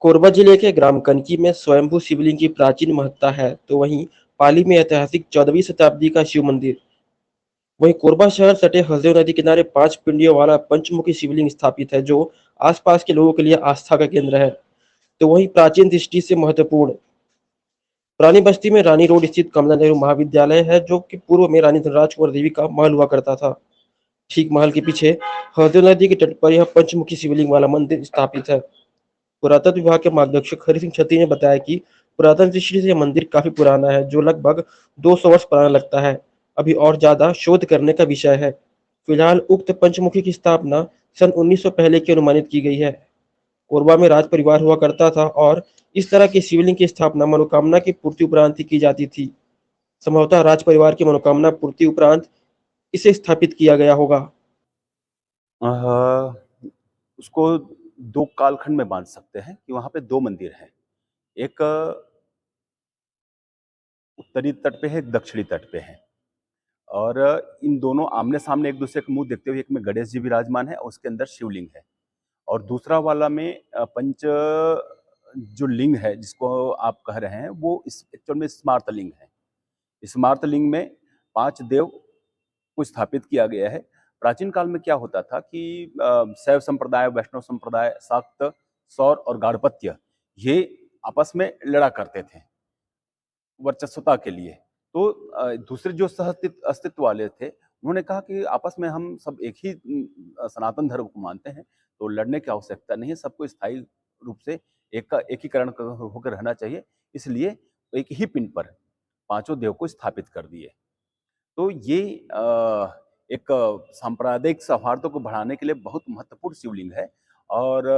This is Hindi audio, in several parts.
कोरबा जिले के ग्राम कनकी में स्वयंभू शिवलिंग की प्राचीन महत्ता है, तो वहीं पाली में ऐतिहासिक 14वीं शताब्दी का शिव मंदिर। वहीं कोरबा शहर सटे हसदेव नदी किनारे 5 पिंडियों वाला पंचमुखी शिवलिंग स्थापित है, जो आसपास के लोगों के लिए आस्था का केंद्र है। तो वहीं प्राचीन दृष्टि से महत्वपूर्ण पुरानी बस्ती में रानी रोड स्थित कमला नेहरू महाविद्यालय है, जो कि पूर्व में रानी धनराज कुंवर देवी का महल हुआ करता था। ठीक महल के पीछे हसदेव नदी के तट पर यह पंचमुखी शिवलिंग वाला मंदिर स्थापित है। पुरातत्व विभाग के मार्गदर्शक हरि सिंह क्षत्रिय ने बताया कि पुरातन दृष्टि से यह मंदिर काफी पुराना है, जो लगभग 200 वर्ष पुराना लगता है। अभी और ज्यादा शोध करने का विषय है। फिलहाल उक्त पंचमुखी की स्थापना सन 1900 पहले की अनुमानित की गई है। कोरबा में राज परिवार हुआ करता था और इस तरह की शिवलिंग की स्थापना मनोकामना की पूर्ति उपरांत ही की जाती थी। संभवतः राज परिवार की मनोकामना पूर्ति उपरांत इसे स्थापित किया गया होगा। अ, उसको 2 कालखंड में बाँट सकते हैं कि वहाँ पे 2 मंदिर हैं। एक उत्तरी तट पे है, एक दक्षिणी तट पे है और इन दोनों आमने-सामने एक-दूसरे के मुँह देखते हुए एक में गणेश जी विराजमान है और उसके अंदर शिवलिंग है और दूसरा वाला में पंच जो लिंग है जिसको आप कह रहे हैं वो इस एक्चुअल में स्मार्त लिंग है। स्मार्त लिंग में 5 देव को स्थापित किया गया है। प्राचीन काल में क्या होता था कि शैव संप्रदाय, वैष्णव संप्रदाय, शाक्त, सौर और गाणपत्य ये आपस में लड़ा करते थे वर्चस्वता के लिए। तो दूसरे जो अस्तित्व वाले थे, उन्होंने कहा कि आपस में हम सब एक ही सनातन धर्म को मानते हैं, तो लड़ने की आवश्यकता नहीं है, सबको स्थायी रूप से एक का एकीकरण होकर रहना चाहिए। इसलिए एक ही पिंड पर पाँचों देव को स्थापित कर दिए। तो ये एक सांप्रदायिक सौहार्द को बढ़ाने के लिए बहुत महत्वपूर्ण शिवलिंग है और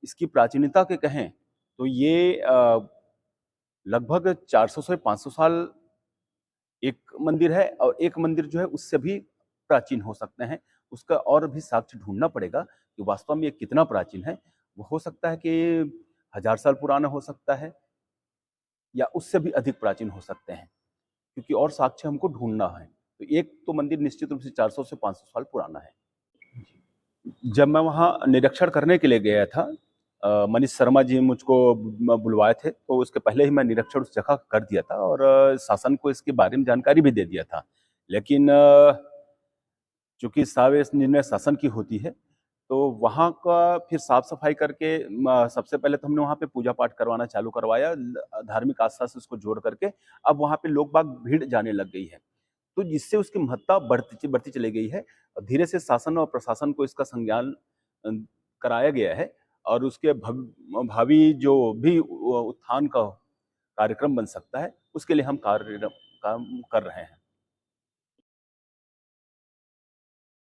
इसकी प्राचीनता के कहें तो ये लगभग 400 से 500 साल एक मंदिर है और एक मंदिर जो है उससे भी प्राचीन हो सकते हैं। उसका और भी साक्ष्य ढूँढना पड़ेगा कि वास्तव में ये कितना प्राचीन है। वो हो सकता है कि 1000 साल पुराना हो सकता है या उससे भी अधिक प्राचीन हो सकते हैं। क्योंकि और साक्ष्य हमको ढूँढना है। तो एक तो मंदिर निश्चित रूप से 400 से 500 साल पुराना है। जब मैं वहाँ निरीक्षण करने के लिए गया था मनीष शर्मा जी मुझको बुलवाए थे, तो उसके पहले ही मैं निरीक्षण उस जगह कर दिया था और शासन को इसके बारे में जानकारी भी दे दिया था। लेकिन चूँकि सारे निर्णय शासन की होती है, तो वहाँ का फिर साफ-सफाई करके सबसे पहले तो हमने वहाँ पे पूजा-पाठ करवाना चालू करवाया धार्मिक आस्था से उसको जोड़ करके। अब वहाँ पे लोग-बाग भीड़ जाने लग गई है। तो जिससे उसकी महत्ता बढ़ती चली गई है। धीरे से शासन और प्रशासन को इसका संज्ञान अ, कराया गया है और उसके भावी जो भी उत्थान का कार्यक्रम बन सकता है, उसके लिए हम काम कर रहे हैं।